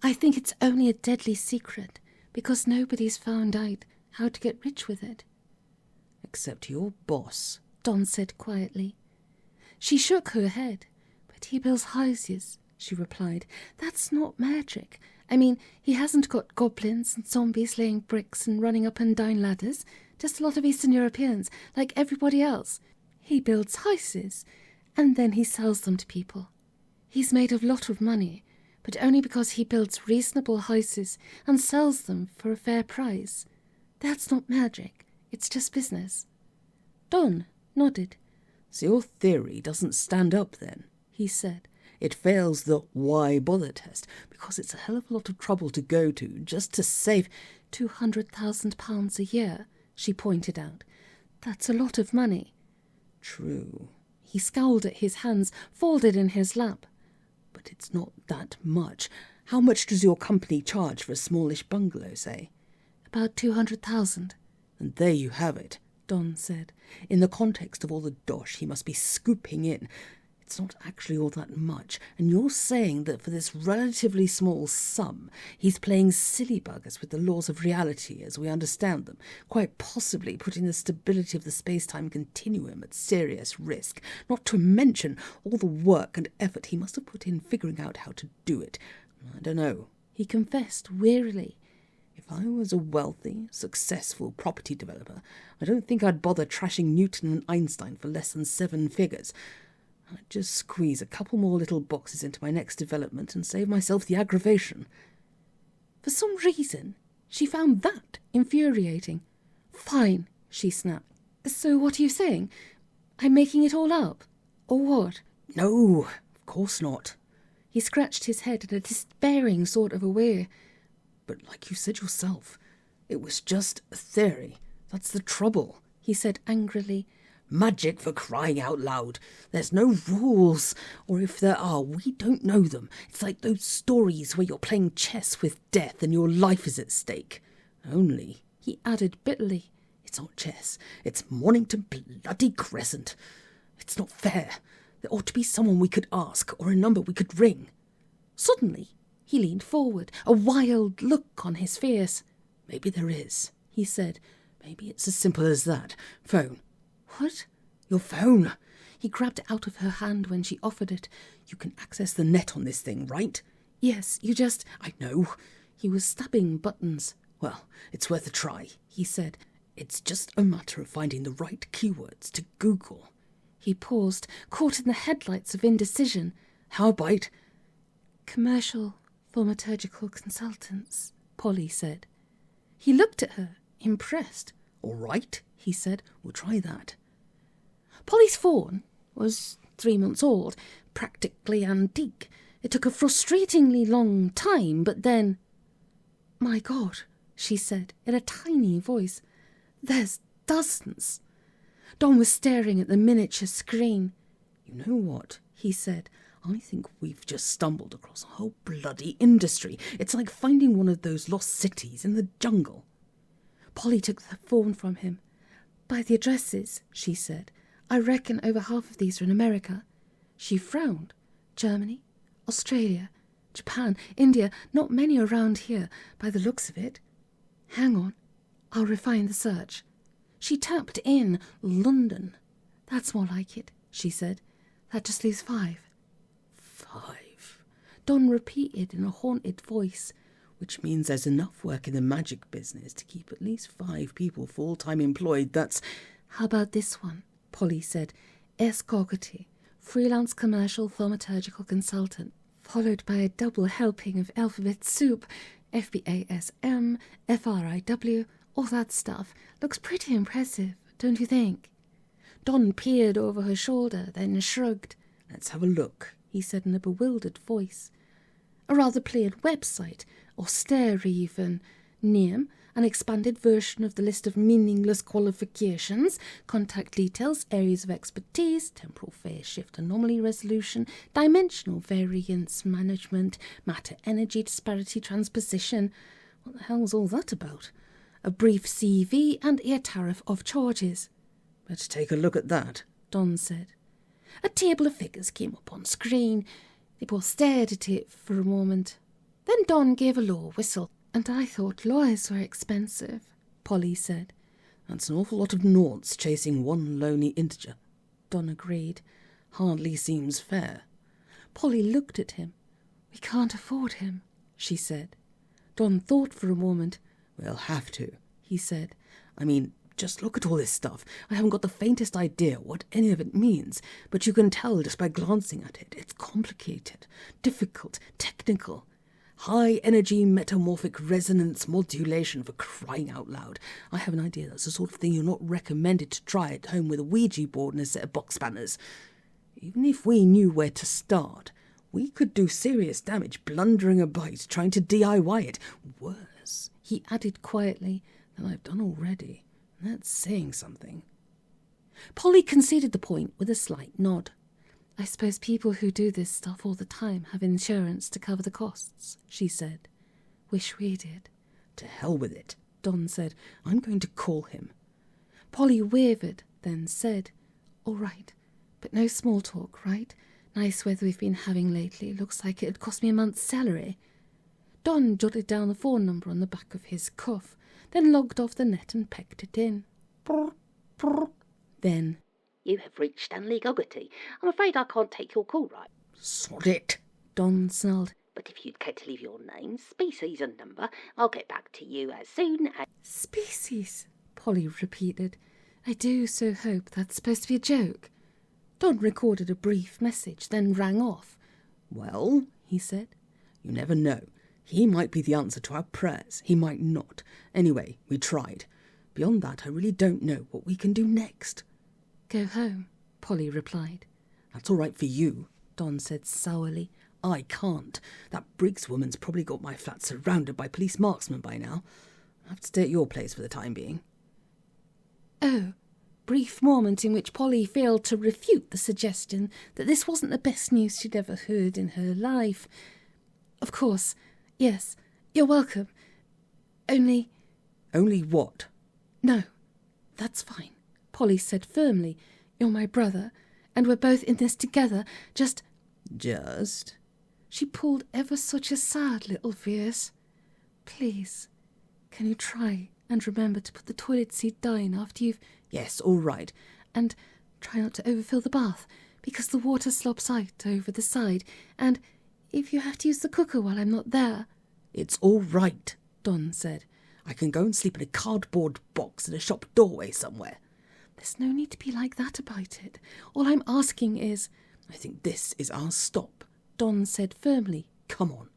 I think it's only a deadly secret, because nobody's found out how to get rich with it." "Except your boss," Don said quietly. She shook her head. "But he builds houses she replied. That's not magic. I mean, he hasn't got goblins and zombies laying bricks and running up and down ladders. Just a lot of Eastern Europeans, like everybody else. He builds houses, and then he sells them to people. He's made a lot of money, but only because he builds reasonable houses and sells them for a fair price. That's not magic. It's just business. Don nodded. So your theory doesn't stand up then, he said. It fails the why bother test, because it's a hell of a lot of trouble to go to just to save £200,000 a year, she pointed out. That's a lot of money. True. He scowled at his hands, folded in his lap. But it's not that much. How much does your company charge for a smallish bungalow, say? About 200,000. And there you have it, Don said. In the context of all the dosh he must be scooping in, it's not actually all that much, and you're saying that for this relatively small sum, he's playing silly buggers with the laws of reality as we understand them, quite possibly putting the stability of the space-time continuum at serious risk, not to mention all the work and effort he must have put in figuring out how to do it. I don't know, he confessed wearily. If I was a wealthy, successful property developer, I don't think I'd bother trashing Newton and Einstein for less than 7 figures. I'd just squeeze a couple more little boxes into my next development and save myself the aggravation. For some reason, she found that infuriating. Fine, she snapped. So what are you saying? I'm making it all up? Or what? No, of course not. He scratched his head in a despairing sort of a way. But like you said yourself, it was just a theory. That's the trouble, he said angrily. Magic, for crying out loud. There's no rules, or if there are, we don't know them. It's like those stories where you're playing chess with death and your life is at stake. Only, he added bitterly, it's not chess, it's Mornington bloody Crescent. It's not fair. There ought to be someone we could ask, or a number we could ring. Suddenly, he leaned forward, a wild look on his face. Maybe there is, he said. Maybe it's as simple as that. Phone. What? Your phone. He grabbed it out of her hand when she offered it. You can access the net on this thing, right? Yes, you just... I know. He was stabbing buttons. Well, it's worth a try, he said. It's just a matter of finding the right keywords to Google. He paused, caught in the headlights of indecision. How about... Commercial thaumaturgical consultants, Polly said. He looked at her, impressed. All right, he said. We'll try that. Polly's phone was 3 months old, practically antique. It took a frustratingly long time, but then... My God, she said in a tiny voice. There's dozens. Don was staring at the miniature screen. You know what, he said. I think we've just stumbled across a whole bloody industry. It's like finding one of those lost cities in the jungle. Polly took the phone from him. By the addresses, she said, I reckon over half of these are in America. She frowned. Germany, Australia, Japan, India, not many around here, by the looks of it. Hang on, I'll refine the search. She tapped in London. That's more like it, she said. That just leaves 5. 5? Don repeated in a haunted voice. Which means there's enough work in the magic business to keep at least 5 people full-time employed. That's... How about this one? Polly said. S. Cockety, freelance commercial thaumaturgical consultant, followed by a double helping of alphabet soup, FBASM, FRIW, all that stuff. Looks pretty impressive, don't you think? Don peered over her shoulder, then shrugged. Let's have a look, he said in a bewildered voice. A rather plain website, austere even. Name, an expanded version of the list of meaningless qualifications, contact details, areas of expertise, temporal phase shift anomaly resolution, dimensional variance management, matter-energy disparity transposition. What the hell's all that about? A brief CV and a tariff of charges. Let's take a look at that, Don said. A table of figures came up on screen. They both stared at it for a moment. Then Don gave a low whistle. And I thought lawyers were expensive, Polly said. That's an awful lot of noughts chasing one lonely integer, Don agreed. Hardly seems fair. Polly looked at him. We can't afford him, she said. Don thought for a moment. We'll have to, he said. I mean, just look at all this stuff. I haven't got the faintest idea what any of it means, but you can tell just by glancing at it. It's complicated, difficult, technical. High-energy metamorphic resonance modulation, for crying out loud. I have an idea that's the sort of thing you're not recommended to try at home with a Ouija board and a set of box spanners. Even if we knew where to start, we could do serious damage blundering about trying to DIY it. Worse, he added quietly, than I've done already. That's saying something. Polly conceded the point with a slight nod. I suppose people who do this stuff all the time have insurance to cover the costs, she said. Wish we did. To hell with it, Don said. I'm going to call him. Polly wavered, then said, All right, but no small talk, right? Nice weather we've been having lately. Looks like it'd cost me a month's salary. Don jotted down the phone number on the back of his cuff, then logged off the net and pecked it in. Brr, brr. Then, You have reached Stanley Goggerty. I'm afraid I can't take your call right. Sod it, Don snarled. But if you'd care to leave your name, species and number, I'll get back to you as soon as... Species, Polly repeated. I do so hope that's supposed to be a joke. Don recorded a brief message, then rang off. Well, he said, you never know. He might be the answer to our prayers. He might not. Anyway, we tried. Beyond that, I really don't know what we can do next. Go home, Polly replied. That's all right for you, Don said sourly. I can't. That Briggs woman's probably got my flat surrounded by police marksmen by now. I'll have to stay at your place for the time being. Oh, brief moment in which Polly failed to refute the suggestion that this wasn't the best news she'd ever heard in her life. Of course, yes, you're welcome. Only... Only what? No, that's fine, Polly said firmly. You're my brother, and we're both in this together. Just... She pulled ever such a sad little face. Please, can you try and remember to put the toilet seat down after you've... Yes, all right. And try not to overfill the bath, because the water slops out over the side. And if you have to use the cooker while I'm not there... It's all right, Don said. I can go and sleep in a cardboard box in a shop doorway somewhere. There's no need to be like that about it. All I'm asking is... I think this is our stop, Don said firmly. Come on.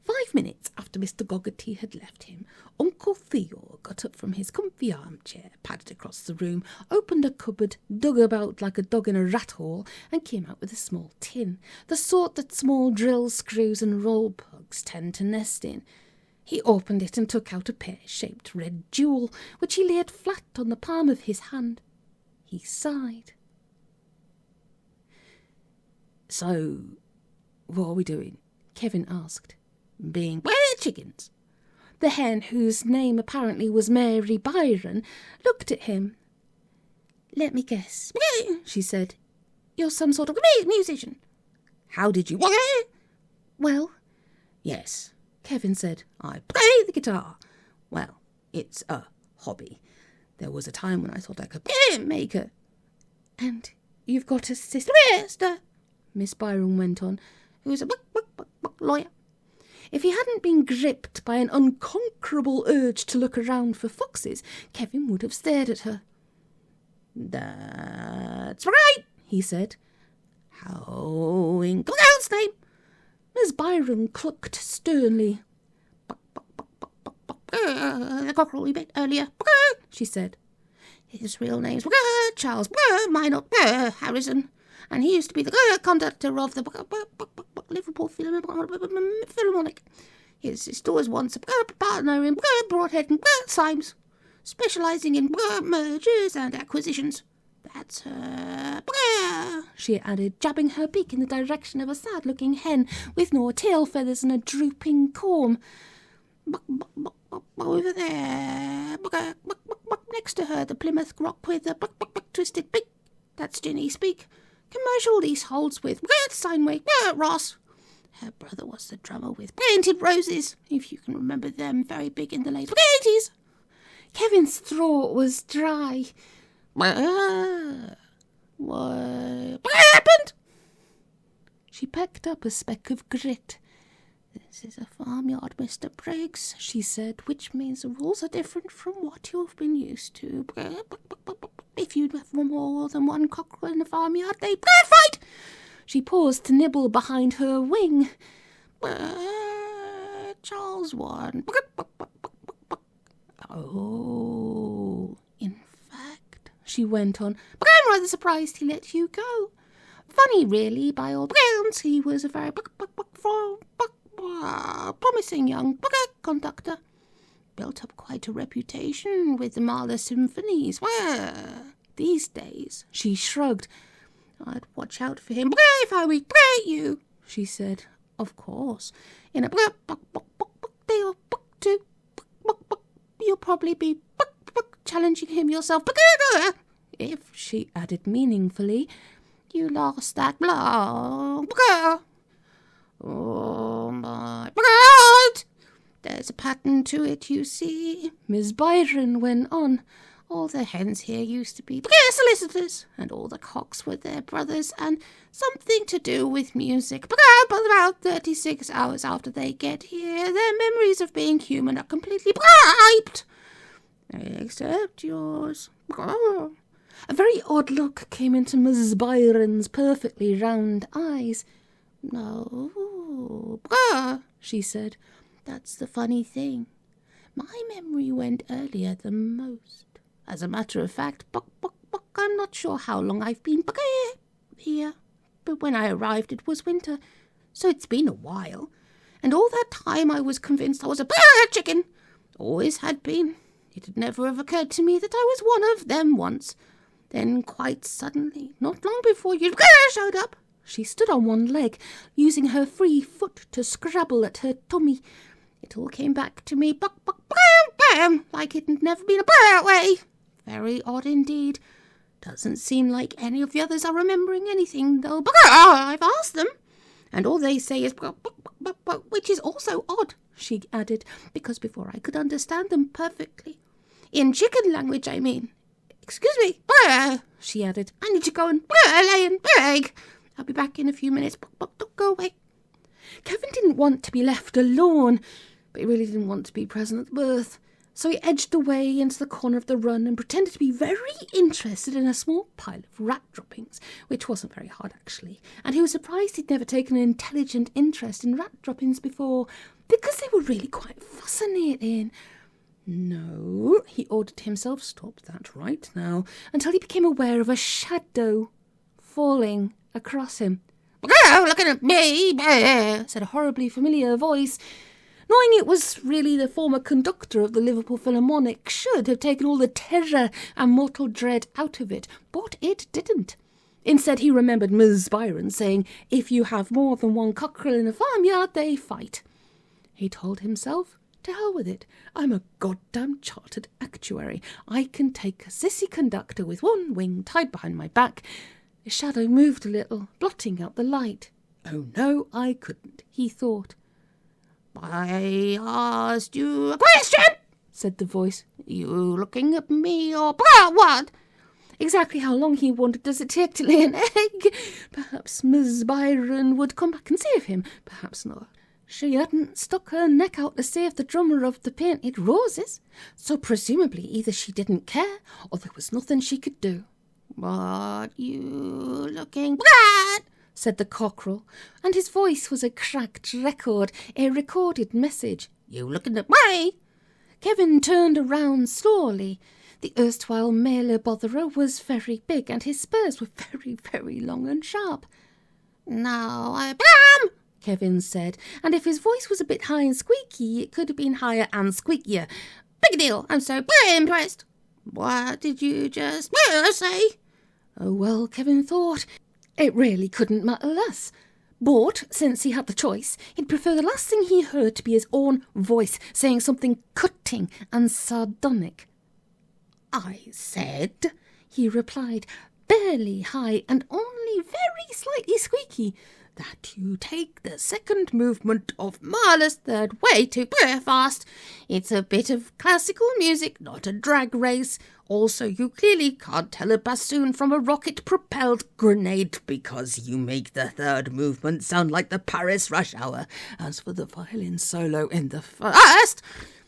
5 minutes after Mr. Goggerty had left him, Uncle Theo got up from his comfy armchair, padded across the room, opened a cupboard, dug about like a dog in a rat hole, and came out with a small tin, the sort that small drill screws and roll pugs tend to nest in. He opened it and took out a pear-shaped red jewel, which he laid flat on the palm of his hand. He sighed. So, what are we doing? Kevin asked. Being chickens. The hen, whose name apparently was Mary Byron, looked at him. Let me guess, she said. You're some sort of musician. How did you... Well, yes, Kevin said. I play the guitar. Well, it's a hobby. There was a time when I thought I could make a... And you've got a sister, Miss Byron went on, who's a lawyer. If he hadn't been gripped by an unconquerable urge to look around for foxes, Kevin would have stared at her. That's right, he said. How in God's name? Miss Byron clucked sternly. The cockerel we met earlier, she said. His real name's Charles Minor Harrison, and he used to be the conductor of the Liverpool Philharmonic. His sister was once a partner in Broadhead and Symes, specialising in mergers and acquisitions. That's her, she added, jabbing her beak in the direction of a sad-looking hen with no tail feathers and a drooping comb. Over there, next to her, the Plymouth Rock with the twisted beak. That's Jenny speak. Commercial leaseholds with Steinway, Ross. Her brother was the drummer with Painted Roses, if you can remember them, very big in the late 80s. Kevin's throat was dry. What happened? She picked up a speck of grit. "This is a farmyard, Mr. Briggs," she said, "which means the rules are different from what you've been used to. If you have more than one cockerel in a farmyard, they fight." She paused to nibble behind her wing. Charles won. Oh, In fact, she went on, I'm rather surprised he let you go. Funny, really, by all accounts. He was a very promising young conductor. Built up quite a reputation with the Mahler symphonies. These days, she shrugged. I'd watch out for him if I were you, she said. Of course, in a day or two, you'll probably be challenging him yourself. If, she added meaningfully, you lost that blow. Oh my God! There's a pattern to it, you see. Miss Byron went on. All the hens here used to be solicitors, and all the cocks were their brothers, and something to do with music. But about 36 hours after they get here, their memories of being human are completely wiped. Except yours. A very odd look came into Miss Byron's perfectly round eyes. No, she said. That's the funny thing. My memory went earlier than most. As a matter of fact, I'm not sure how long I've been here, but when I arrived it was winter, so it's been a while. And all that time I was convinced I was a chicken. Always had been. It had never have occurred to me that I was one of them once. Then quite suddenly, not long before you showed up, she stood on one leg, using her free foot to scrabble at her tummy. It all came back to me, like it had never been away. Very odd indeed. Doesn't seem like any of the others are remembering anything, though. I've asked them, and all they say is which is also odd, she added, because before I could understand them perfectly. In chicken language, I mean. Excuse me, she added. I need to go and lay an egg. I'll be back in a few minutes. Don't go away. Kevin didn't want to be left alone, but he really didn't want to be present at the birth. So he edged away into the corner of the run and pretended to be very interested in a small pile of rat droppings, which wasn't very hard, actually. And he was surprised he'd never taken an intelligent interest in rat droppings before, because they were really quite fascinating. No, he ordered himself, stop that right now, until he became aware of a shadow falling across him. Looking at me, said a horribly familiar voice. Knowing it was really the former conductor of the Liverpool Philharmonic should have taken all the terror and mortal dread out of it, but it didn't. Instead, he remembered Miss Byron saying, if you have more than one cockerel in a farmyard, they fight. He told himself, to hell with it. I'm a goddamn chartered actuary. I can take a sissy conductor with one wing tied behind my back. The shadow moved a little, blotting out the light. Oh no, I couldn't, he thought. I asked you a question, said the voice. You looking at me or what? Exactly how long, he wondered, does it take to lay an egg? Perhaps Miss Byron would come back and save him. Perhaps not. She hadn't stuck her neck out to save the drummer of the Painted Roses, so presumably either she didn't care or there was nothing she could do. What you looking at? Said the cockerel, and his voice was a cracked record, a recorded message. You looking at me? Kevin turned around slowly. The erstwhile male botherer was very big, and his spurs were very, very long and sharp. Now I am, Kevin said, and if his voice was a bit high and squeaky, it could have been higher and squeakier. Big deal, I'm so impressed. What did you just say? Oh, well, Kevin thought, it really couldn't matter less. But, since he had the choice, he'd prefer the last thing he heard to be his own voice saying something cutting and sardonic. I said, he replied, barely high and only very slightly squeaky, that you take the second movement of Mahler's third way too fast. It's a bit of classical music, not a drag race. Also, you clearly can't tell a bassoon from a rocket-propelled grenade because you make the third movement sound like the Paris rush hour. As for the violin solo in the first,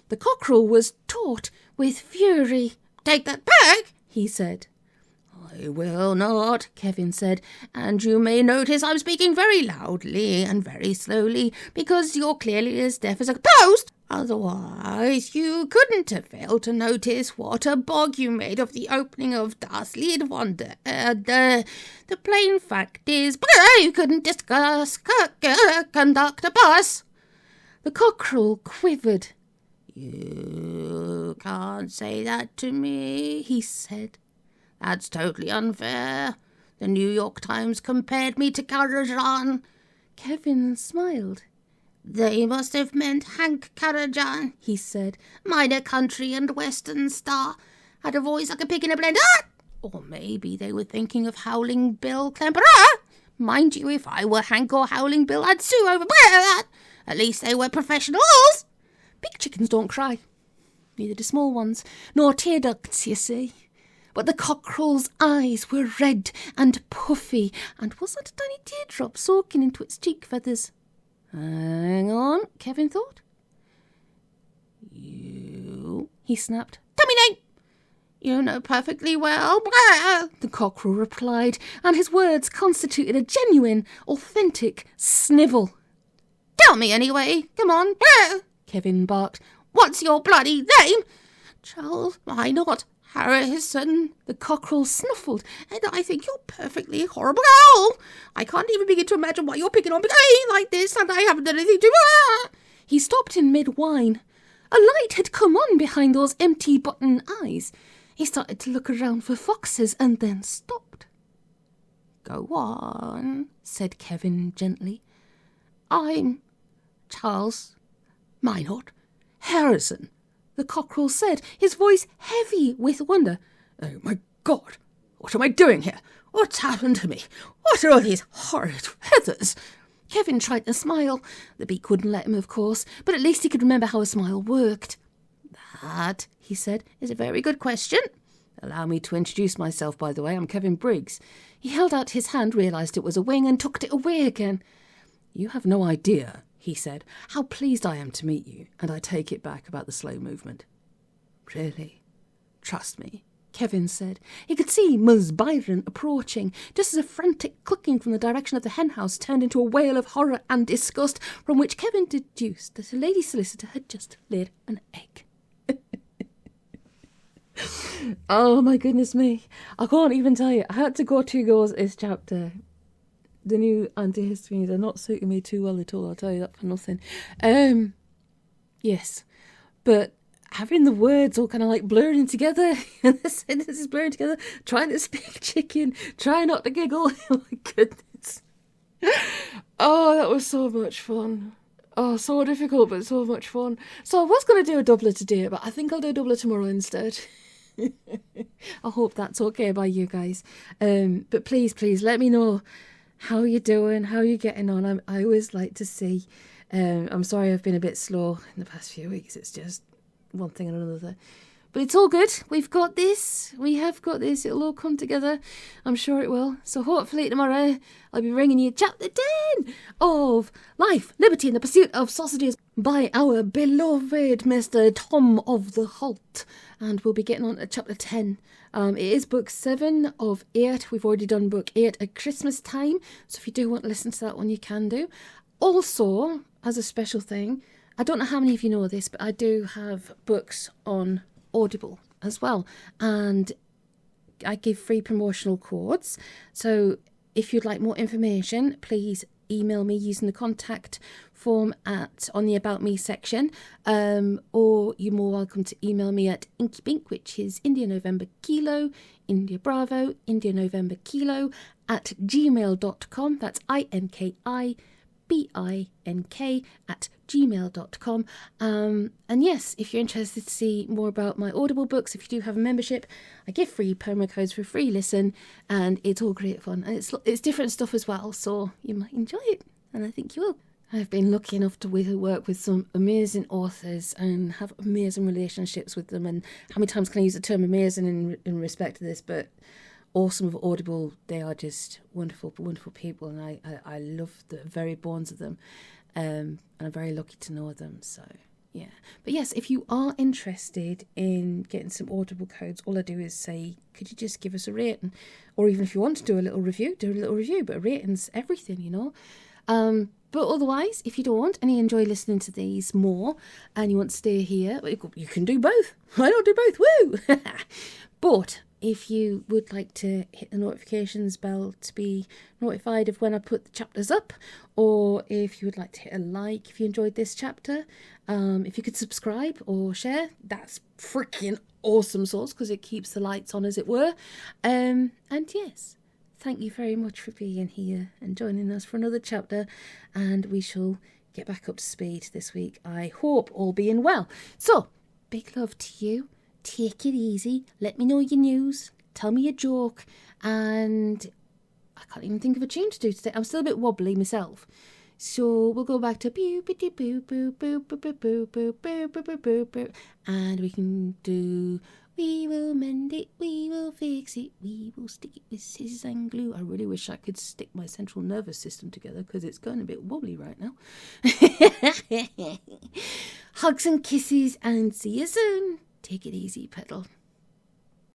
the cockerel was taut with fury. Take that back, he said. I will not, Kevin said, and you may notice I'm speaking very loudly and very slowly because you're clearly as deaf as a post. Otherwise, you couldn't have failed to notice what a bog you made of the opening of Das Lied Wonder. The plain fact is, you couldn't conduct a bus. The cockerel quivered. You can't say that to me, he said. That's totally unfair. The New York Times compared me to Karajan. Kevin smiled. They must have meant Hank Karajan, he said. Minor country and western star. Had a voice like a pig in a blender. Or maybe they were thinking of Howling Bill Clemper. Mind you, if I were Hank or Howling Bill, I'd sue over that. At least they were professionals. Big chickens don't cry. Neither do small ones. Nor tear ducts, you see. But the cockerel's eyes were red and puffy, and was that a tiny teardrop soaking into its cheek feathers? Hang on, Kevin thought. You, he snapped. Tell me name. You know perfectly well, the cockerel replied, and his words constituted a genuine, authentic snivel. Tell me anyway, come on, Kevin barked. What's your bloody name? Charles, why not? Harrison, the cockerel snuffled, and I think you're perfectly horrible. I can't even begin to imagine why you're picking on me like this, and I haven't done anything to... He stopped in mid-whine. A light had come on behind those empty button eyes. He started to look around for foxes and then stopped. Go on, said Kevin gently. I'm Charles Minot Harrison, the cockerel said, his voice heavy with wonder. Oh, my God, what am I doing here? What's happened to me? What are all these horrid feathers? Kevin tried to smile. The beak wouldn't let him, of course, but at least he could remember how a smile worked. That, he said, is a very good question. Allow me to introduce myself, by the way. I'm Kevin Briggs. He held out his hand, realised it was a wing, and tucked it away again. You have no idea, he said, how pleased I am to meet you, and I take it back about the slow movement. Really? Trust me, Kevin said. He could see Ms. Byron approaching, just as a frantic clucking from the direction of the henhouse turned into a wail of horror and disgust, from which Kevin deduced that a lady solicitor had just laid an egg. Oh, my goodness me. I can't even tell you. I had to go 2 goes this chapter. The new antihistamines are not suiting me too well at all, I'll tell you that for nothing. Yes, but having the words all kind of like blurring together, and the sentences blurring together, trying to speak chicken, trying not to giggle, oh my goodness. Oh, that was so much fun. Oh, so difficult, but so much fun. So I was going to do a doubler today, but I think I'll do a doubler tomorrow instead. I hope that's okay by you guys. But please let me know how you're doing, how you're getting on. I always like to see. I'm sorry I've been a bit slow in the past few weeks. It's just one thing and another. But it's all good. We've got this. We have got this. It'll all come together. I'm sure it will. So hopefully tomorrow I'll be bringing you chapter 10 of Life, Liberty and the Pursuit of Sausages by our beloved Mr. Tom of the Holt. And we'll be getting on to chapter 10. It is book 7 of 8. We've already done book 8 at Christmas time. So if you do want to listen to that one, you can do. Also, as a special thing, I don't know how many of you know this, but I do have books on Audible as well, and I give free promotional codes. So if you'd like more information, please email me using the contact form on the About Me section, or you're more welcome to email me at inkybink, which is India November Kilo, India Bravo, India November Kilo at gmail.com. That's INKIBINK bink@gmail.com. And yes, if you're interested to see more about my Audible books, if you do have a membership, I give free promo codes for a free listen, and it's all great fun. And it's different stuff as well, so you might enjoy it, and I think you will. I've been lucky enough to work with some amazing authors and have amazing relationships with them. And how many times can I use the term amazing in respect to this? But awesome with Audible, they are just wonderful, wonderful people, and I love the very bones of them, and I'm very lucky to know them. So yeah, but yes, if you are interested in getting some Audible codes, all I do is say, could you just give us a rating, or even if you want to do a little review, do a little review. But a rating's everything, you know. But otherwise, if you don't and you enjoy listening to these more and you want to stay here, you can do both. Why not do both? Woo! But if you would like to hit the notifications bell to be notified of when I put the chapters up, or if you would like to hit a like if you enjoyed this chapter, if you could subscribe or share, that's freaking awesome sauce, because it keeps the lights on, as it were. And yes, thank you very much for being here and joining us for another chapter, and we shall get back up to speed this week, I hope, all being well. So, big love to you. Take it easy. Let me know your news. Tell me a joke. And I can't even think of a tune to do today. I'm still a bit wobbly myself. So we'll go back to boo boo boo boo boo boo boo boo boo boo boo boo boo boo, and we can do we will mend it, we will fix it, we will stick it with scissors and glue. I really wish I could stick my central nervous system together, because it's going a bit wobbly right now. Hugs and kisses, and see you soon. Take it easy, Petal.